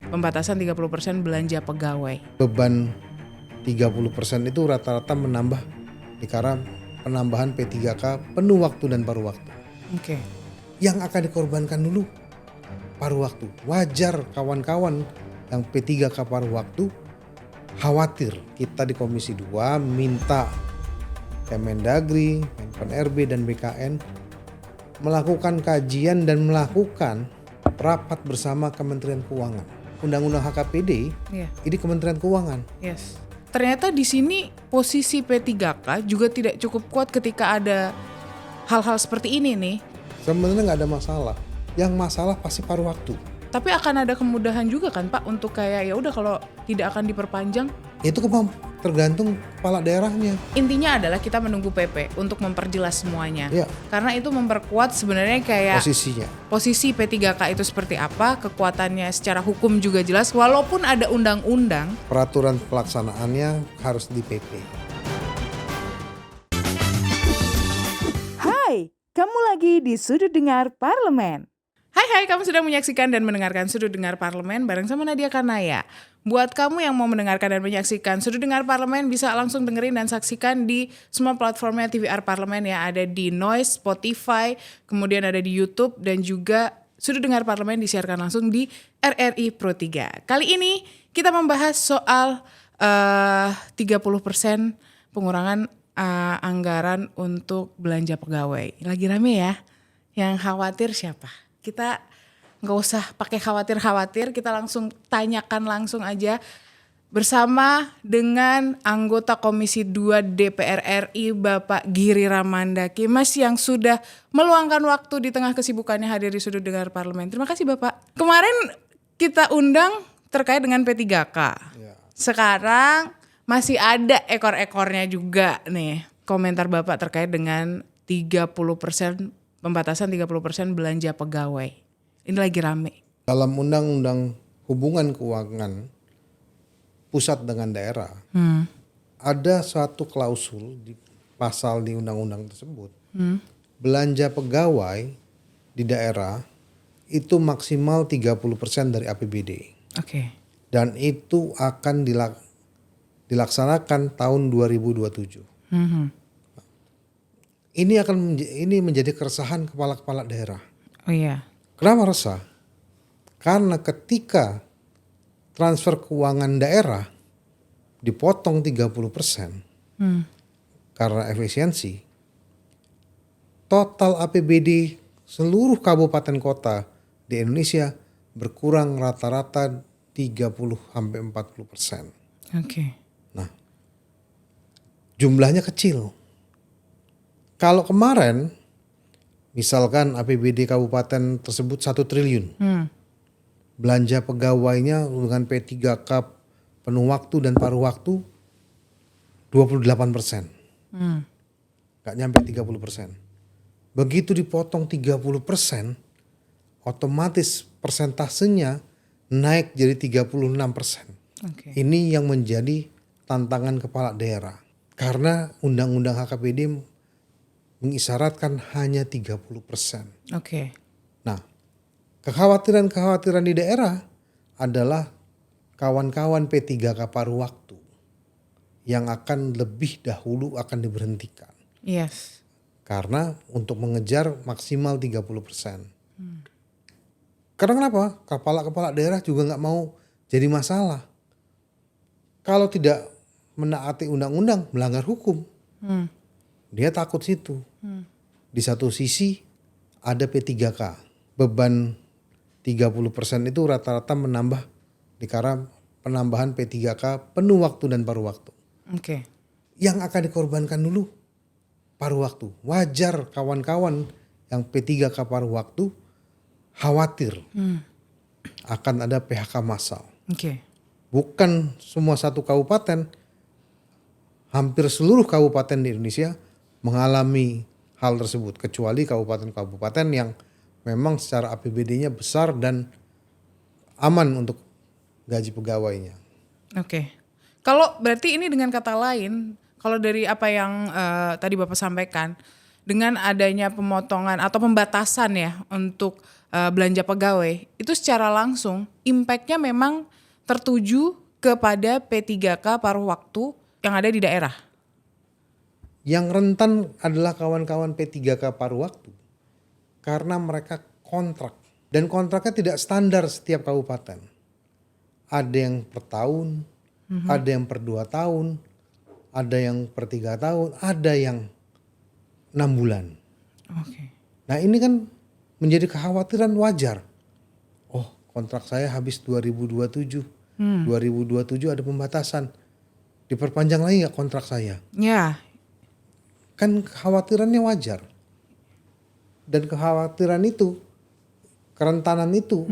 pembatasan 30% belanja pegawai. Beban 30% itu rata-rata menambah karena penambahan P3K penuh waktu dan paruh waktu. Oke. Yang akan dikorbankan dulu paruh waktu. Wajar kawan-kawan yang P3K paruh waktu khawatir. Kita di Komisi 2 minta Kemendagri, Menpan RB dan BKN melakukan kajian dan melakukan rapat bersama Kementerian Keuangan. Undang-undang HKPD ini Kementerian Keuangan. Yes. Ternyata di sini posisi P3K juga tidak cukup kuat ketika ada hal-hal seperti ini nih. Sebenarnya nggak ada masalah. Yang masalah pasti paruh waktu. Tapi akan ada kemudahan juga kan Pak untuk kayak ya udah kalau tidak akan diperpanjang. Itu tergantung kepala daerahnya. Intinya adalah kita menunggu PP untuk memperjelas semuanya. Ya. Karena itu memperkuat sebenarnya kayak posisi P3K itu seperti apa, kekuatannya secara hukum juga jelas walaupun ada undang-undang. Peraturan pelaksanaannya harus di PP. Hai, kamu lagi di Sudut Dengar Parlemen. Hai, kamu sedang menyaksikan dan mendengarkan Sudut Dengar Parlemen bareng sama Nadia Kanaya. Buat kamu yang mau mendengarkan dan menyaksikan Sudut Dengar Parlemen bisa langsung dengerin dan saksikan di semua platformnya TVR Parlemen ya. Ada di Noise, Spotify, kemudian ada di YouTube dan juga Sudut Dengar Parlemen disiarkan langsung di RRI Pro 3. Kali ini kita membahas soal 30% pengurangan anggaran untuk belanja pegawai. Lagi rame ya. Yang khawatir siapa? Kita nggak usah pakai khawatir-khawatir, kita langsung tanyakan langsung aja bersama dengan anggota Komisi 2 DPR RI Bapak Giri Ramandaki, Mas yang sudah meluangkan waktu di tengah kesibukannya hadir di Sudut Dengar Parlemen. Terima kasih Bapak. Kemarin kita undang terkait dengan P3K. Ya. Sekarang masih ada ekor-ekornya juga nih. Komentar Bapak terkait dengan 30%, pembatasan 30% belanja pegawai. Ini lagi rame. Dalam Undang-Undang Hubungan Keuangan Pusat dengan Daerah, ada suatu klausul di pasal di undang-undang tersebut. Belanja pegawai di daerah itu maksimal 30% dari APBD. Oke. Dan itu akan dilaksanakan tahun 2027. Ini menjadi keresahan kepala-kepala daerah. Oh iya. Kenapa resah? Karena ketika transfer keuangan daerah dipotong 30% karena efisiensi, total APBD seluruh kabupaten kota di Indonesia berkurang rata-rata 30-40%. Oke. Nah, jumlahnya kecil. Kalau kemarin misalkan APBD kabupaten tersebut 1 triliun. Belanja pegawainya dengan P3K penuh waktu dan paruh waktu 28%. Gak nyampe 30%. Begitu dipotong 30%, otomatis persentasenya naik jadi 36%. Okay. Ini yang menjadi tantangan kepala daerah. Karena undang-undang HKPD mengisyaratkan hanya 30%. Oke. Nah, kekhawatiran di daerah adalah kawan-kawan P3K paruh waktu yang akan lebih dahulu akan diberhentikan. Yes. Karena untuk mengejar maksimal 30%. Karena kenapa? Kepala-kepala daerah juga nggak mau jadi masalah. Kalau tidak menaati undang-undang, melanggar hukum. Dia takut situ. Di satu sisi ada P3K. Beban 30% itu rata-rata menambah karena penambahan P3K penuh waktu dan paruh waktu. Oke. Yang akan dikorbankan dulu paruh waktu. Wajar kawan-kawan yang P3K paruh waktu khawatir akan ada PHK massal. Oke. Bukan semua satu kabupaten, hampir seluruh kabupaten di Indonesia mengalami hal tersebut, kecuali kabupaten-kabupaten yang memang secara APBD-nya besar dan aman untuk gaji pegawainya. Oke. Kalau berarti ini dengan kata lain, kalau dari apa yang tadi Bapak sampaikan, dengan adanya pemotongan atau pembatasan ya untuk belanja pegawai, itu secara langsung impact-nya memang tertuju kepada P3K paruh waktu yang ada di daerah. Yang rentan adalah kawan-kawan P3K paruh waktu karena mereka kontrak. Dan kontraknya tidak standar setiap kabupaten. Ada yang per tahun, ada yang per 2 tahun, ada yang per 3 tahun, ada yang 6 bulan. Oke. Nah ini kan menjadi kekhawatiran wajar. Oh kontrak saya habis 2027, 2027 ada pembatasan. Diperpanjang lagi gak kontrak saya? Ya. Kan kekhawatirannya wajar. Dan kekhawatiran itu, kerentanan itu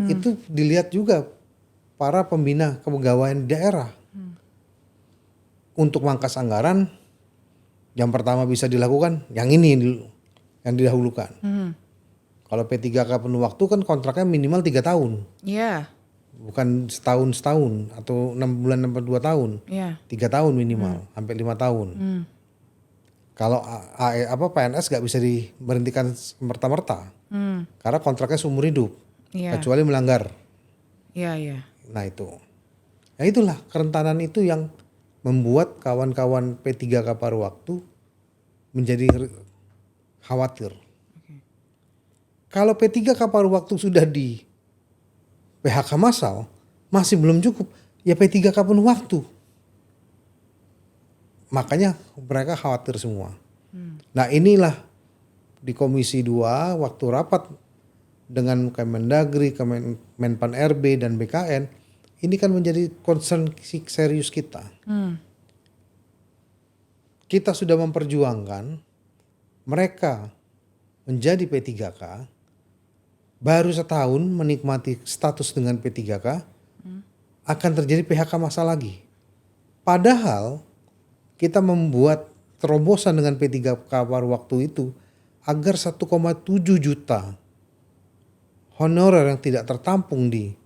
dilihat juga para pembina kepegawaian daerah. Untuk mangkas anggaran, yang pertama bisa dilakukan, yang ini dulu, yang didahulukan. Kalau P3K penuh waktu kan kontraknya minimal 3 tahun. Iya. Bukan setahun atau 6 bulan sampai 2 tahun. Iya. 3 tahun minimal, sampai 5 tahun. Kalau PNS gak bisa diberhentikan merta-merta. Karena kontraknya seumur hidup. Iya. Kecuali melanggar. Iya. Nah itu. Nah itulah kerentanan itu yang membuat kawan-kawan P3K paruh waktu menjadi khawatir. Kalau P3K paruh waktu sudah di PHK massal masih belum cukup, ya P3K penuh waktu. Makanya mereka khawatir semua. Nah inilah di Komisi 2 waktu rapat dengan Kemendagri, Menpan RB dan BKN, ini kan menjadi concern serius kita. Kita sudah memperjuangkan mereka menjadi P3K, baru setahun menikmati status dengan P3K, akan terjadi PHK massal lagi. Padahal kita membuat terobosan dengan P3K paruh waktu itu agar 1,7 juta honorer yang tidak tertampung di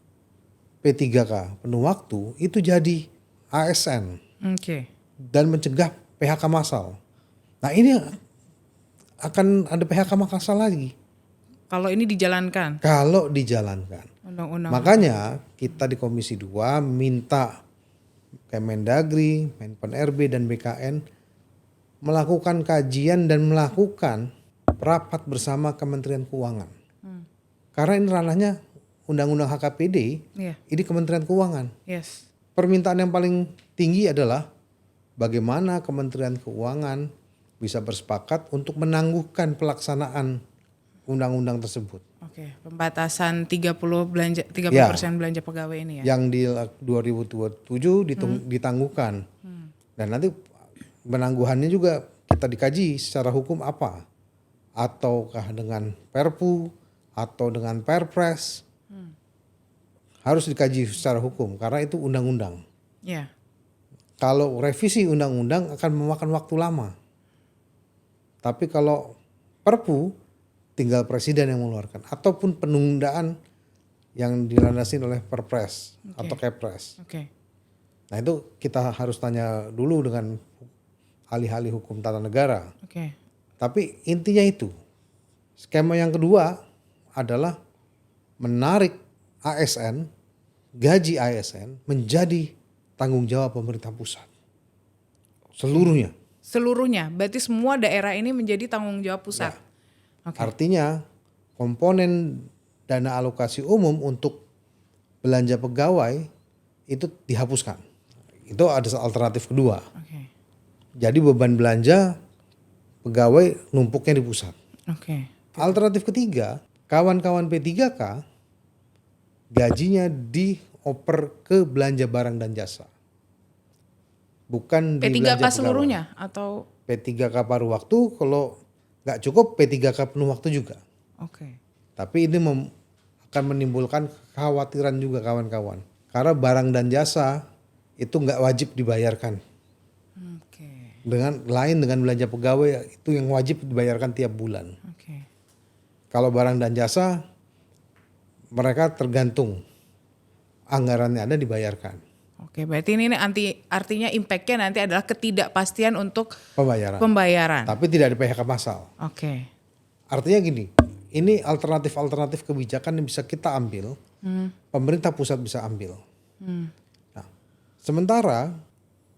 P3K penuh waktu itu jadi ASN. Oke. Dan mencegah PHK massal. Nah ini akan ada PHK massal lagi. Kalau ini dijalankan. Kalau dijalankan. Undang-undang. Makanya kita di Komisi 2 minta Kemendagri, Menpan RB dan BKN melakukan kajian dan melakukan rapat bersama Kementerian Keuangan. Karena ini ranahnya Undang-Undang HKPD, Iya. ini Kementerian Keuangan. Yes. Permintaan yang paling tinggi adalah bagaimana Kementerian Keuangan bisa bersepakat untuk menangguhkan pelaksanaan undang-undang tersebut. Oke, pembatasan 30% belanja pegawai ini ya. Yang di 2027 ditangguhkan. Dan nanti penangguhannya juga kita dikaji secara hukum apa. Ataukah dengan Perpu atau dengan Perpres. Harus dikaji secara hukum karena itu undang-undang. Iya. Kalau revisi undang-undang akan memakan waktu lama. Tapi kalau Perpu tinggal presiden yang mengeluarkan ataupun penundaan yang dilandasi oleh Perpres atau Kepres. Oke. Nah itu kita harus tanya dulu dengan ahli-ahli hukum tata negara. Oke. Tapi intinya itu. Skema yang kedua adalah menarik ASN, gaji ASN menjadi tanggung jawab pemerintah pusat. Seluruhnya. Seluruhnya, berarti semua daerah ini menjadi tanggung jawab pusat. Oke. Artinya komponen dana alokasi umum untuk belanja pegawai itu dihapuskan. Itu ada alternatif kedua. Oke. Jadi beban belanja pegawai numpuknya di pusat. Oke. Alternatif ketiga, kawan-kawan P3K gajinya dioper ke belanja barang dan jasa. Bukan di P3K belanja seluruhnya atau P3K paruh waktu, kalau nggak cukup P3K penuh waktu juga. oke. Tapi ini akan menimbulkan kekhawatiran juga kawan-kawan. Karena barang dan jasa itu nggak wajib dibayarkan. Oke. Dengan belanja pegawai itu yang wajib dibayarkan tiap bulan. Oke. Kalau barang dan jasa mereka tergantung anggarannya ada dibayarkan. Oke, berarti ini artinya impact-nya nanti adalah ketidakpastian untuk Pembayaran. pembayaran. Tapi tidak ada PHK massal. Oke. Artinya gini, ini alternatif kebijakan yang bisa kita ambil, pemerintah pusat bisa ambil. Nah, sementara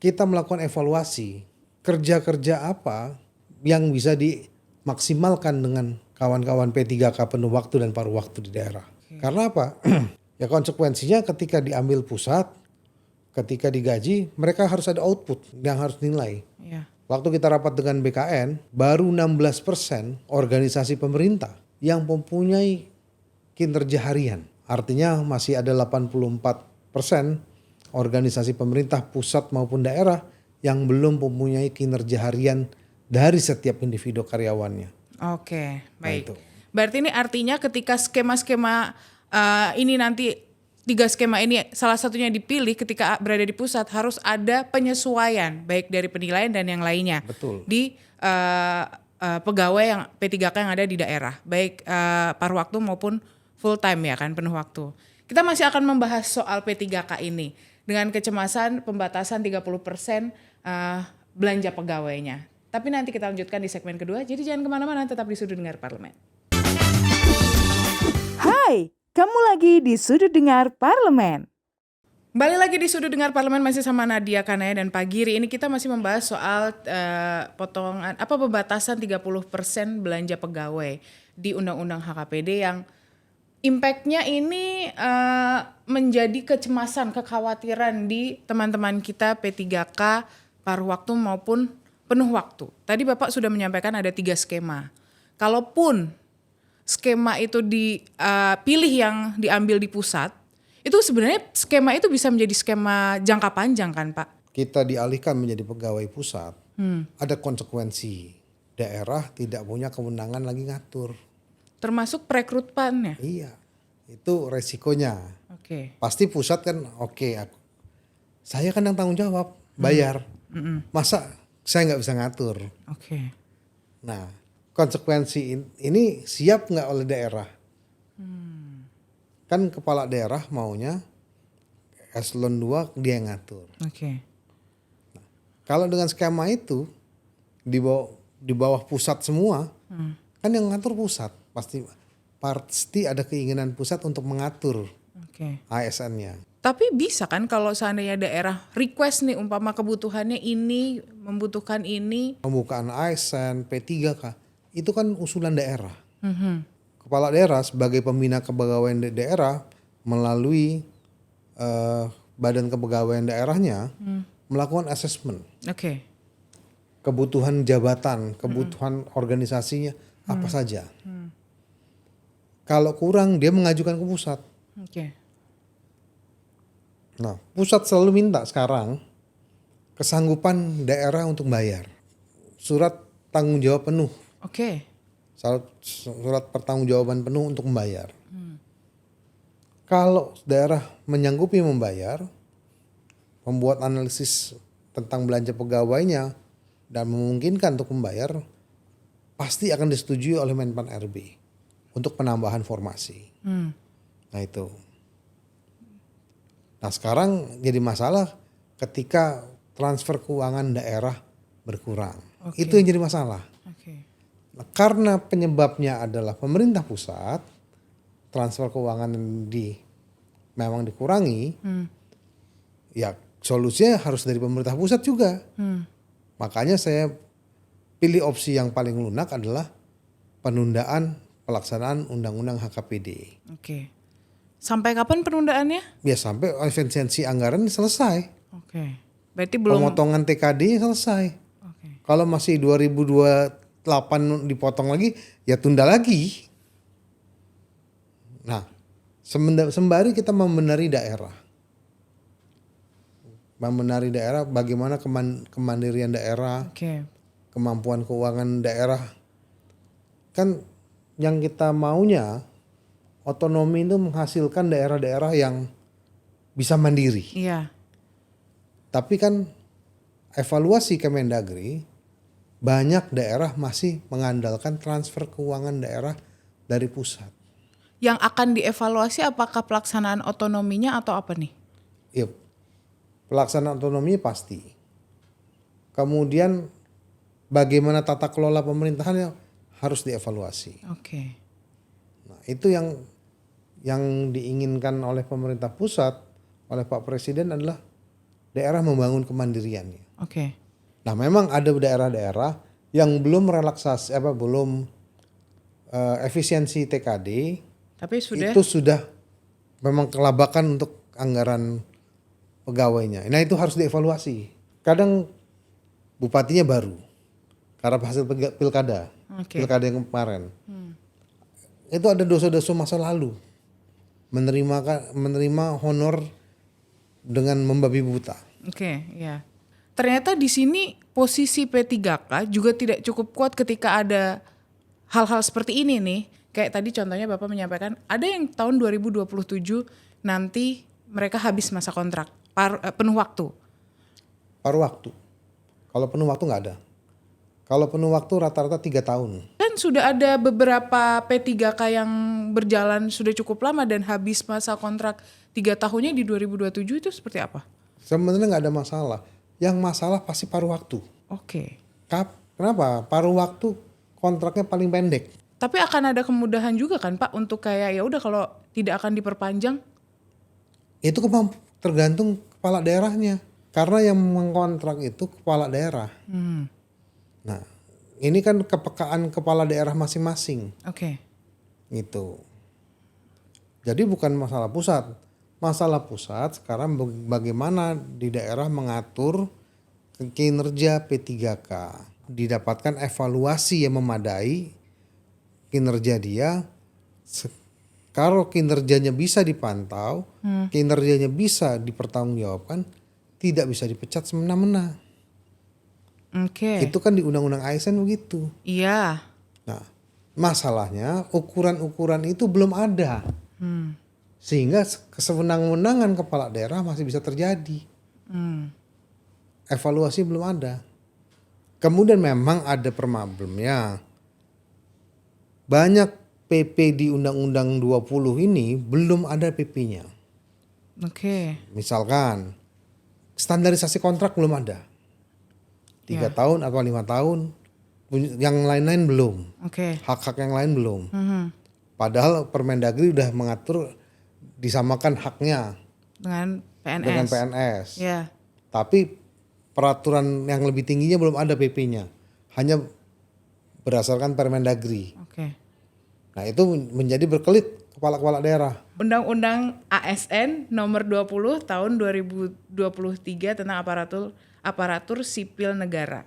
kita melakukan evaluasi kerja-kerja apa yang bisa dimaksimalkan dengan kawan-kawan P3K penuh waktu dan paruh waktu di daerah. Karena apa? Ya konsekuensinya ketika diambil pusat, ketika digaji, mereka harus ada output yang harus nilai. Iya. Waktu kita rapat dengan BKN, baru 16% organisasi pemerintah yang mempunyai kinerja harian. Artinya masih ada 84% organisasi pemerintah pusat maupun daerah yang belum mempunyai kinerja harian dari setiap individu karyawannya. Oke, baik. itu. Berarti ini artinya ketika skema-skema ini nanti 3 skema ini salah satunya dipilih ketika berada di pusat harus ada penyesuaian baik dari penilaian dan yang lainnya. Betul. Di pegawai yang P3K yang ada di daerah, baik paruh waktu maupun full time ya kan, penuh waktu. Kita masih akan membahas soal P3K ini dengan kecemasan pembatasan 30% belanja pegawainya. Tapi nanti kita lanjutkan di segmen kedua, jadi jangan kemana-mana, tetap di Sudut Dengar Parlemen. Hai, kamu lagi di Sudut Dengar Parlemen. Balik lagi di Sudut Dengar Parlemen masih sama Nadia Kanaya dan Pak Giri. Ini kita masih membahas soal pembatasan 30% belanja pegawai di Undang-Undang HKPD yang impact-nya ini menjadi kecemasan, kekhawatiran di teman-teman kita P3K paruh waktu maupun penuh waktu. Tadi Bapak sudah menyampaikan ada 3 skema. Kalaupun skema itu dipilih yang diambil di pusat, itu sebenarnya skema itu bisa menjadi skema jangka panjang kan Pak? Kita dialihkan menjadi pegawai pusat, ada konsekuensi. Daerah tidak punya kewenangan lagi ngatur. Termasuk perekrutannya? Iya, itu resikonya. Oke. Pasti pusat kan saya kan yang tanggung jawab, bayar. Masa saya nggak bisa ngatur? Oke. Nah, konsekuensi ini siap nggak oleh daerah? Kan kepala daerah maunya eselon 2 dia yang ngatur. Oke. Kalau dengan skema itu di bawah pusat semua, kan yang ngatur pusat. Pasti ada keinginan pusat untuk mengatur Oke. ASN-nya. Tapi bisa kan kalau seandainya daerah request nih umpama kebutuhannya ini, membutuhkan ini. Pembukaan ASN, P3K, itu kan usulan daerah. Kepala daerah sebagai pembina kepegawaian daerah melalui badan kepegawaian daerahnya melakukan assessment. Oke. Kebutuhan jabatan, kebutuhan organisasinya apa saja. Kalau kurang dia mengajukan ke pusat. Oke. Nah, pusat selalu minta sekarang kesanggupan daerah untuk bayar. Surat tanggung jawab penuh. Oke. Surat pertanggungjawaban penuh untuk membayar. Kalau daerah menyanggupi membayar, membuat analisis tentang belanja pegawainya dan memungkinkan untuk membayar, pasti akan disetujui oleh Menpan RB untuk penambahan formasi. Nah itu. Nah sekarang jadi masalah ketika transfer keuangan daerah berkurang. Oke. Itu yang jadi masalah. Oke. Nah, karena penyebabnya adalah pemerintah pusat, transfer keuangan memang dikurangi, ya solusinya harus dari pemerintah pusat juga. Makanya saya pilih opsi yang paling lunak adalah penundaan pelaksanaan Undang-Undang HKPD. Oke. Sampai kapan penundaannya? Ya sampai efisiensi anggaran selesai, Oke. Berarti belum. pemotongan TKD selesai. Oke. Kalau masih 2028 dipotong lagi, ya tunda lagi. Nah, sembari kita membenahi daerah. Membenahi daerah, bagaimana kemandirian daerah, Oke. kemampuan keuangan daerah. Kan yang kita maunya, otonomi itu menghasilkan daerah-daerah yang bisa mandiri. Iya. Tapi kan evaluasi Kemendagri, banyak daerah masih mengandalkan transfer keuangan daerah dari pusat. Yang akan dievaluasi apakah pelaksanaan otonominya atau apa nih? Ya, pelaksanaan otonomi pasti. Kemudian bagaimana tata kelola pemerintahannya harus dievaluasi. Oke. itu yang diinginkan oleh pemerintah pusat, oleh Pak Presiden adalah daerah membangun kemandiriannya. Oke. Nah, memang ada daerah-daerah yang belum relaksasi belum efisiensi TKD. Tapi sudah. Itu sudah memang kelabakan untuk anggaran pegawainya. Nah, itu harus dievaluasi. Kadang bupatinya baru karena hasil pilkada. Oke. Pilkada yang kemarin. Itu ada dosa-dosa masa lalu. Menerima honor dengan membabi buta. Oke, ya. Ternyata di sini posisi P3K juga tidak cukup kuat ketika ada hal-hal seperti ini nih. Kayak tadi contohnya Bapak menyampaikan ada yang tahun 2027 nanti mereka habis masa kontrak penuh waktu. Paruh waktu. Kalau penuh waktu nggak ada. Kalau penuh waktu rata-rata 3 tahun. Kan sudah ada beberapa P3K yang berjalan sudah cukup lama dan habis masa kontrak 3 tahunnya di 2027 itu seperti apa? Sebenarnya nggak ada masalah. Yang masalah pasti paruh waktu. Oke. Kenapa? Paruh waktu kontraknya paling pendek. Tapi akan ada kemudahan juga kan Pak untuk kayak ya udah kalau tidak akan diperpanjang? Itu tergantung kepala daerahnya. Karena yang mengkontrak itu kepala daerah. Nah, ini kan kepekaan kepala daerah masing-masing. Oke. Gitu. Jadi bukan masalah pusat. Masalah pusat sekarang bagaimana di daerah mengatur kinerja P3K. Didapatkan evaluasi yang memadai kinerja dia. Kalau kinerjanya bisa dipantau, kinerjanya bisa dipertanggungjawabkan, tidak bisa dipecat semena-mena. Oke. Itu kan di Undang-Undang ASN begitu. Iya. Nah, masalahnya ukuran-ukuran itu belum ada. Sehingga kesewenang-wenangan kepala daerah masih bisa terjadi. Evaluasi belum ada. Kemudian memang ada problemnya. Banyak PP di Undang-Undang 20 ini belum ada PP-nya. Oke. Misalkan standarisasi kontrak belum ada. 3 tahun atau 5 tahun. Yang lain-lain belum. Oke. Hak-hak yang lain belum. Padahal Permendagri udah mengatur disamakan haknya Dengan PNS. dengan PNS. Ya. Tapi peraturan yang lebih tingginya belum ada PP-nya. Hanya berdasarkan Permendagri. Oke. Nah, itu menjadi berkelit kepala-kepala daerah. Undang-Undang ASN nomor 20 tahun 2023 tentang aparatur sipil negara.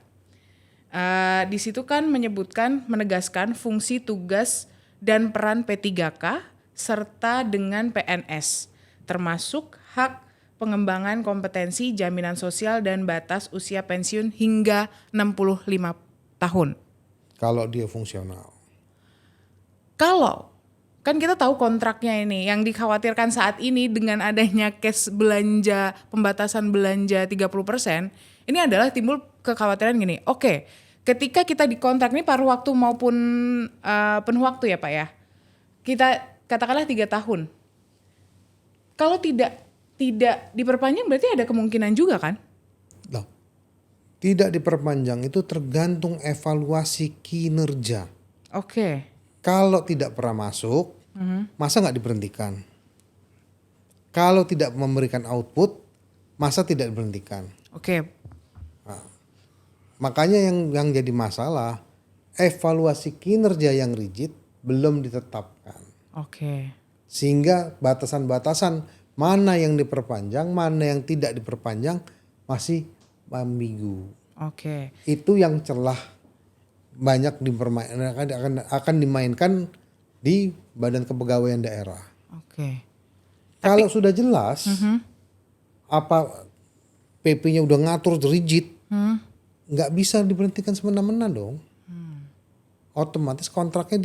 Di situ kan menegaskan fungsi tugas dan peran P3K serta dengan PNS, termasuk hak pengembangan kompetensi, jaminan sosial dan batas usia pensiun hingga 65 tahun. Kalau dia fungsional. Kalau kan kita tahu kontraknya ini yang dikhawatirkan saat ini dengan adanya case belanja, pembatasan belanja 30%, ini adalah timbul kekhawatiran gini. Oke, ketika kita dikontrak ini paruh waktu maupun penuh waktu ya Pak ya. Kita katakanlah 3 tahun. Kalau tidak diperpanjang berarti ada kemungkinan juga kan? Loh, tidak diperpanjang itu tergantung evaluasi kinerja. Oke. Kalau tidak pernah masuk, masa nggak diberhentikan? Kalau tidak memberikan output, masa tidak diberhentikan? Oke. Makanya yang jadi masalah, evaluasi kinerja yang rigid belum ditetapkan. Oke. Sehingga batasan-batasan mana yang diperpanjang, mana yang tidak diperpanjang masih ambigu. Oke. Itu yang celah banyak akan dimainkan di Badan Kepegawaian Daerah. Oke. Kalau sudah jelas apa PP-nya udah ngatur rigid, nggak bisa diberhentikan semena-mena dong. Otomatis kontraknya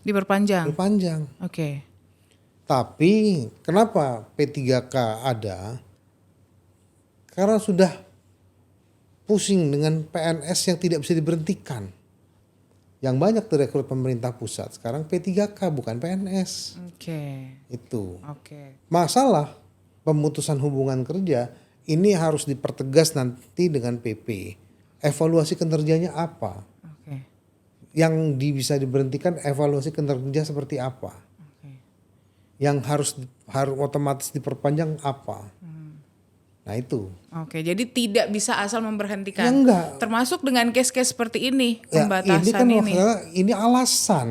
Diperpanjang. diperpanjang. Oke. Tapi kenapa P3K ada? Karena sudah pusing dengan PNS yang tidak bisa diberhentikan. Yang banyak direkrut pemerintah pusat sekarang P3K bukan PNS. Oke. Itu. Oke. Masalah pemutusan hubungan kerja ini harus dipertegas nanti dengan PP. Evaluasi kinerjanya apa? Oke. yang bisa diberhentikan evaluasi kinerja seperti apa. Yang harus otomatis diperpanjang apa. Nah itu. Oke, jadi tidak bisa asal memberhentikan. Ya enggak. Termasuk dengan case-case seperti ini, Ya, pembatasan ini kan ini. masalah, ini alasan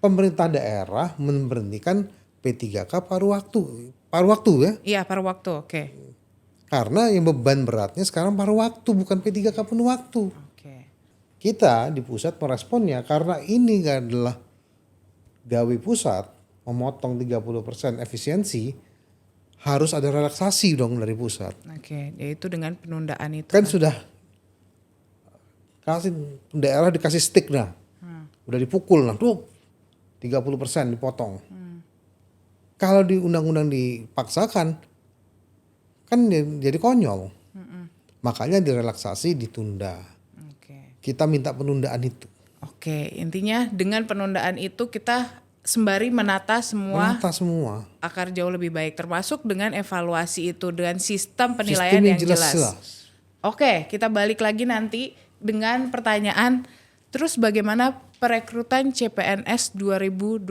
pemerintah daerah memberhentikan P3K paruh waktu. Paruh waktu ya. Iya, paruh waktu. Oke. Karena yang beban beratnya sekarang paruh waktu, bukan P3K penuh waktu. Oke. Kita di pusat meresponnya karena ini adalah gawe pusat memotong 30% efisiensi, harus ada relaksasi dong dari pusat. Oke, yaitu dengan penundaan itu. Kan sudah kasih daerah dikasih stick nah. Udah dipukul nah tuh 30% dipotong. Kalau di undang-undang dipaksakan kan jadi konyol. Makanya direlaksasi, ditunda. Oke. Kita minta penundaan itu. Oke, intinya dengan penundaan itu kita sembari menata semua Semua. agar jauh lebih baik, termasuk dengan evaluasi itu dengan sistem penilaian Sistem yang jelas. jelas. Oke, kita balik lagi nanti dengan pertanyaan terus bagaimana perekrutan CPNS 2026?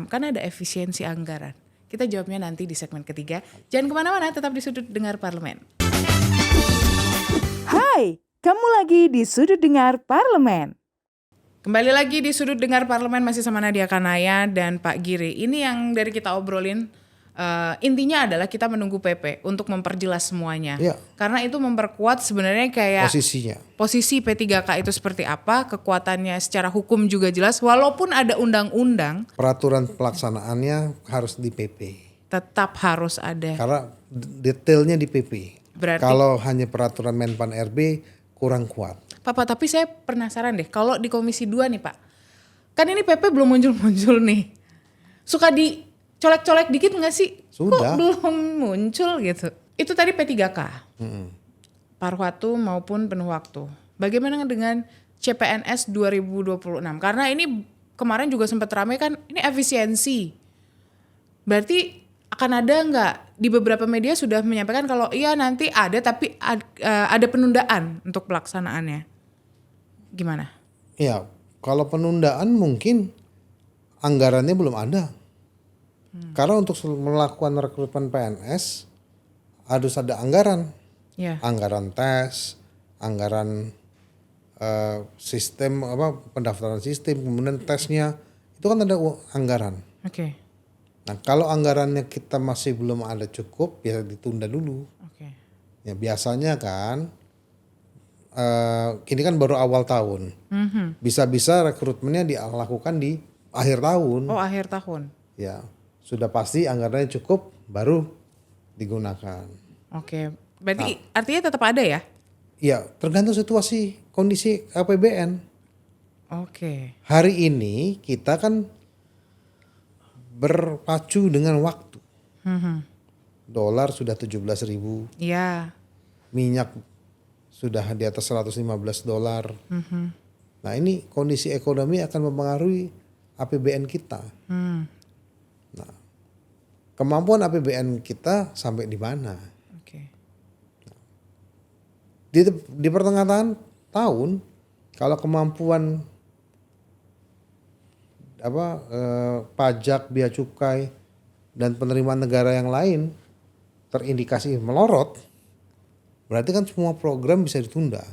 Kan ada efisiensi anggaran. Kita jawabnya nanti di segmen ketiga. Jangan kemana-mana, tetap di Sudut Dengar Parlemen. Hai, kamu lagi di Sudut Dengar Parlemen. Kembali lagi di Sudut Dengar Parlemen masih sama Nadia Kanaya dan Pak Giri. Ini yang dari kita obrolin, intinya adalah kita menunggu PP untuk memperjelas semuanya. Iya. Karena itu memperkuat sebenarnya kayak Posisinya. posisi P3K itu seperti apa, kekuatannya secara hukum juga jelas. Walaupun ada undang-undang, Peraturan pelaksanaannya harus di PP. tetap harus ada. Karena detailnya di PP. Berarti- Kalau hanya peraturan Menpan RB kurang kuat. Pak, tapi saya penasaran deh, kalau di Komisi 2 nih Pak, kan ini PP belum muncul-muncul nih. Suka dicolek-colek dikit nggak sih? Sudah. Kok belum muncul gitu? Itu tadi P3K, paruh waktu maupun penuh waktu. Bagaimana dengan CPNS 2026? Karena ini kemarin juga sempat ramai kan, ini efisiensi. Berarti akan ada nggak? Di beberapa media sudah menyampaikan kalau iya nanti ada, tapi ada penundaan untuk pelaksanaannya. Gimana? Ya, kalau penundaan mungkin anggarannya belum ada. Karena untuk melakukan rekrutmen PNS harus ada anggaran. Ya. Anggaran tes, anggaran sistem pendaftaran sistem, kemudian tesnya itu kan ada anggaran. Oke. Nah, kalau anggarannya kita masih belum ada cukup, ya ditunda dulu. Oke. Ya biasanya kan ini kan baru awal tahun. Bisa-bisa rekrutmennya dilakukan di akhir tahun. Oh, akhir tahun. Ya, sudah pasti anggarannya cukup baru digunakan. Oke. Berarti artinya tetap ada ya? Ya, tergantung situasi kondisi APBN. Oke. Hari ini kita kan berpacu dengan waktu. Dolar sudah 17.000, Iya. minyak sudah di atas $115. Nah, ini kondisi ekonomi akan mempengaruhi APBN kita. Nah, kemampuan APBN kita sampai di mana? Oke. Di pertengahan tahun, kalau kemampuan pajak, bea cukai dan penerimaan negara yang lain terindikasi melorot, berarti kan semua program bisa ditunda.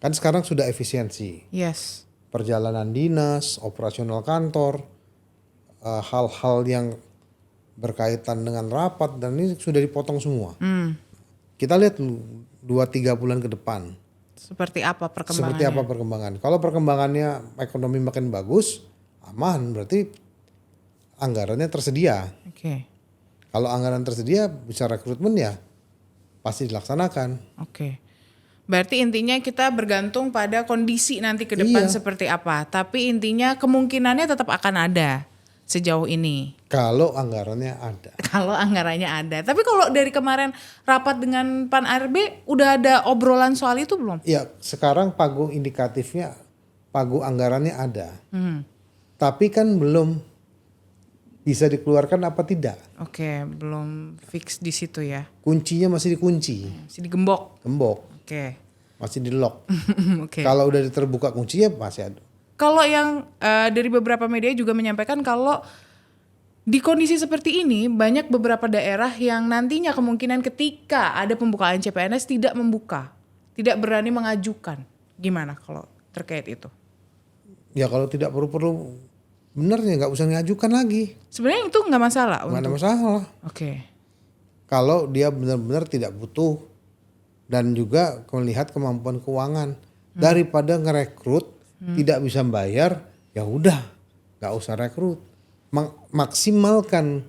Kan sekarang sudah efisiensi, Yes. perjalanan dinas, operasional kantor, hal-hal yang berkaitan dengan rapat dan ini sudah dipotong semua. Kita lihat 2-3 bulan ke depan. Seperti apa perkembangannya? Seperti apa perkembangan. Kalau perkembangannya ekonomi makin bagus, aman, berarti anggarannya tersedia. Oke. Kalau anggaran tersedia bisa rekrutmen ya pasti dilaksanakan. Oke. Berarti intinya kita bergantung pada kondisi nanti ke depan Iya. seperti apa. Tapi intinya kemungkinannya tetap akan ada sejauh ini. Kalau anggarannya ada. Kalau anggarannya ada. Tapi kalau dari kemarin rapat dengan Pan RB udah ada obrolan soal itu belum? Ya sekarang pagu indikatifnya, pagu anggarannya ada. Tapi kan belum bisa dikeluarkan apa tidak. Oke, belum fix di situ ya. Kuncinya masih dikunci, Masih digembok. gembok, Oke. masih di lock. Oke. Kalau udah terbuka kuncinya masih ada. Kalau yang dari beberapa media juga menyampaikan kalau di kondisi seperti ini banyak beberapa daerah yang nantinya kemungkinan ketika ada pembukaan CPNS tidak membuka, tidak berani mengajukan. Gimana kalau terkait itu? Ya kalau tidak perlu-perlu bener ya nggak usah ngajukan lagi. Sebenarnya itu nggak masalah Nggak ada untuk. masalah. Oke. Kalau dia benar-benar tidak butuh dan juga melihat kemampuan keuangan daripada ngerekrut tidak bisa bayar, ya udah nggak usah rekrut. Maksimalkan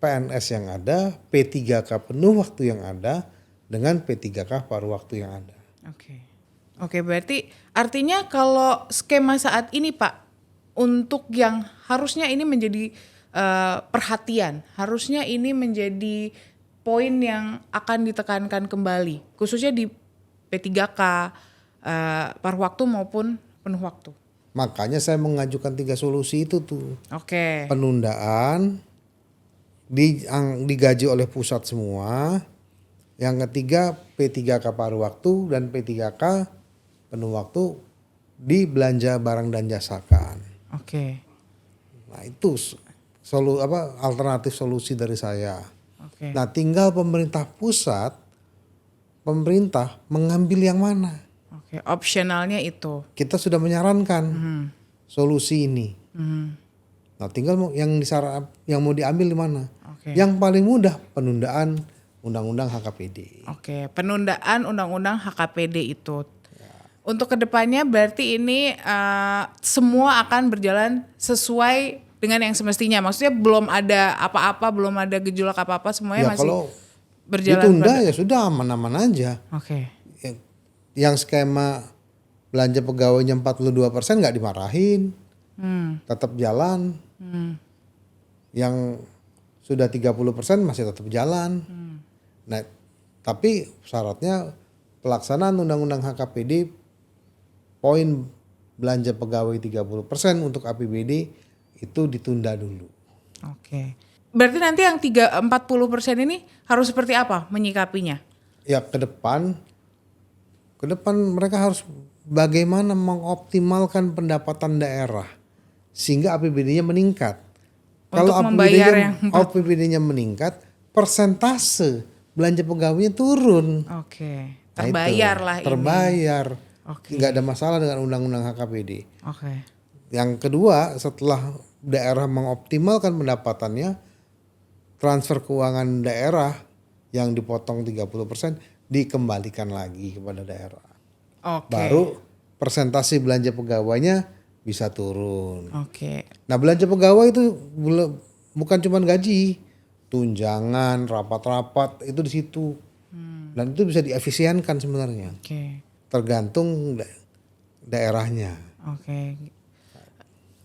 PNS yang ada, P3K penuh waktu yang ada dengan P3K paruh waktu yang ada. Oke. Oke, berarti artinya kalau skema saat ini Pak, untuk yang harusnya ini menjadi perhatian, harusnya ini menjadi poin yang akan ditekankan kembali, khususnya di P3K, paruh waktu maupun penuh waktu. Makanya saya mengajukan 3 solusi itu tuh. Oke. Penundaan, digaji oleh pusat semua. Yang ketiga P3K paruh waktu dan P3K penuh waktu dibelanja barang dan jasakan. Oke. Nah itu alternatif solusi dari saya. Oke. Nah tinggal pemerintah pusat, pemerintah mengambil yang mana. Oke, opsionalnya itu. Kita sudah menyarankan solusi ini. Nah tinggal yang mau diambil di mana. Oke. Yang paling mudah penundaan undang-undang HKPD. Oke, penundaan undang-undang HKPD itu. Untuk kedepannya berarti ini semua akan berjalan sesuai dengan yang semestinya. Maksudnya belum ada apa-apa, belum ada gejolak apa-apa, semuanya Ya masih kalau berjalan. ditunda ya sudah aman-aman aja. Oke. Yang skema belanja pegawainya 42% nggak dimarahin, tetap jalan. Yang sudah 30% masih tetap jalan. Nah, tapi syaratnya pelaksanaan undang-undang HKPD poin belanja pegawai 30% untuk APBD itu ditunda dulu. Oke. Berarti nanti yang 40% ini harus seperti apa menyikapinya? Ya ke depan mereka harus bagaimana mengoptimalkan pendapatan daerah sehingga APBD-nya meningkat. Kalau APBD-nya meningkat, persentase belanja pegawainya turun. Oke. Nah, Terbayar lah ini. Terbayar. Oke. Nggak ada masalah dengan undang-undang HKPD. Oke. Yang kedua, setelah daerah mengoptimalkan pendapatannya, transfer keuangan daerah yang dipotong 30% dikembalikan lagi kepada daerah. Oke. Baru persentase belanja pegawainya bisa turun. Oke. Nah belanja pegawai itu bukan cuma gaji, tunjangan, rapat-rapat itu di situ. Dan itu bisa diefisienkan sebenarnya. Oke. Tergantung daerahnya. Oke.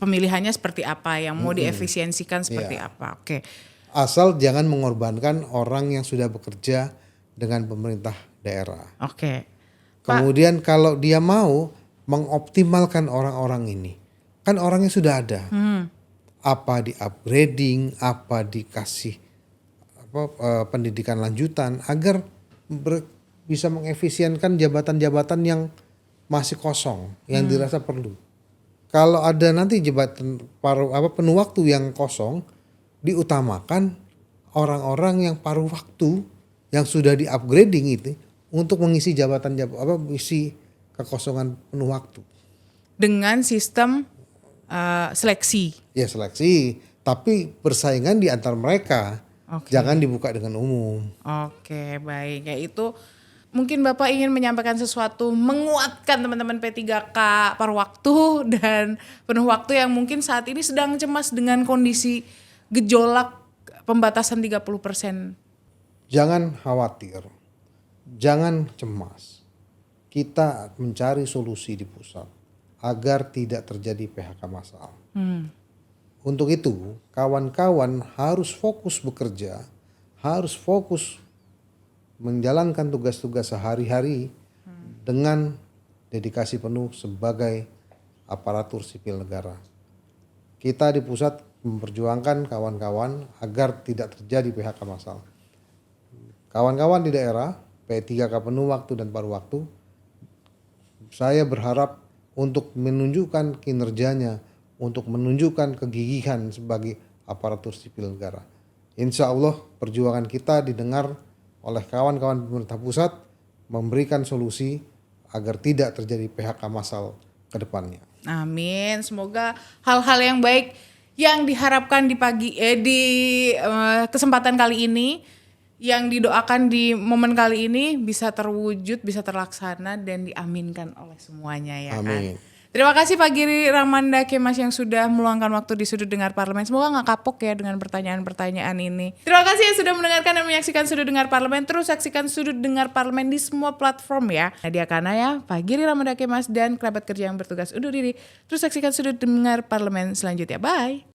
Pemilihannya seperti apa, yang mau diefisiensikan seperti apa. Oke. Asal jangan mengorbankan orang yang sudah bekerja dengan pemerintah daerah. Oke. Kemudian kalau dia mau mengoptimalkan orang-orang ini, kan orangnya sudah ada. Apa di upgrading, apa dikasih pendidikan lanjutan agar bisa mengefisienkan jabatan-jabatan yang masih kosong, yang dirasa perlu. Kalau ada nanti jabatan penuh waktu yang kosong, diutamakan orang-orang yang paruh waktu yang sudah di upgrading itu untuk mengisi isi kekosongan penuh waktu. Dengan sistem seleksi. Ya seleksi, tapi persaingan di antar mereka. Oke. Jangan dibuka dengan umum. Oke, baik. Ya itu mungkin Bapak ingin menyampaikan sesuatu, menguatkan teman-teman P3K paruh waktu dan penuh waktu yang mungkin saat ini sedang cemas dengan kondisi gejolak pembatasan 30%. Jangan khawatir, jangan cemas. Kita mencari solusi di pusat agar tidak terjadi PHK massal. Untuk itu, kawan-kawan harus fokus bekerja, harus fokus menjalankan tugas-tugas sehari-hari dengan dedikasi penuh sebagai aparatur sipil negara. Kita di pusat memperjuangkan kawan-kawan agar tidak terjadi PHK massal. Kawan-kawan di daerah, P3K penuh waktu dan paruh waktu, saya berharap untuk menunjukkan kinerjanya, untuk menunjukkan kegigihan sebagai aparatur sipil negara. Insya Allah perjuangan kita didengar oleh kawan-kawan pemerintah pusat, memberikan solusi agar tidak terjadi PHK massal ke depannya. Amin. Semoga hal-hal yang baik yang diharapkan di kesempatan kali ini, yang didoakan di momen kali ini bisa terwujud, bisa terlaksana dan diaminkan oleh semuanya ya Amin. kan. Terima kasih Pak Giri Ramanda Kemas yang sudah meluangkan waktu di Sudut Dengar Parlemen. Semoga gak kapok ya dengan pertanyaan-pertanyaan ini. Terima kasih yang sudah mendengarkan dan menyaksikan Sudut Dengar Parlemen. Terus saksikan Sudut Dengar Parlemen di semua platform ya. Nadia Kanaya, Pak Giri Ramanda Kemas, dan kerabat kerja yang bertugas undur diri. Terus saksikan Sudut Dengar Parlemen selanjutnya. Bye.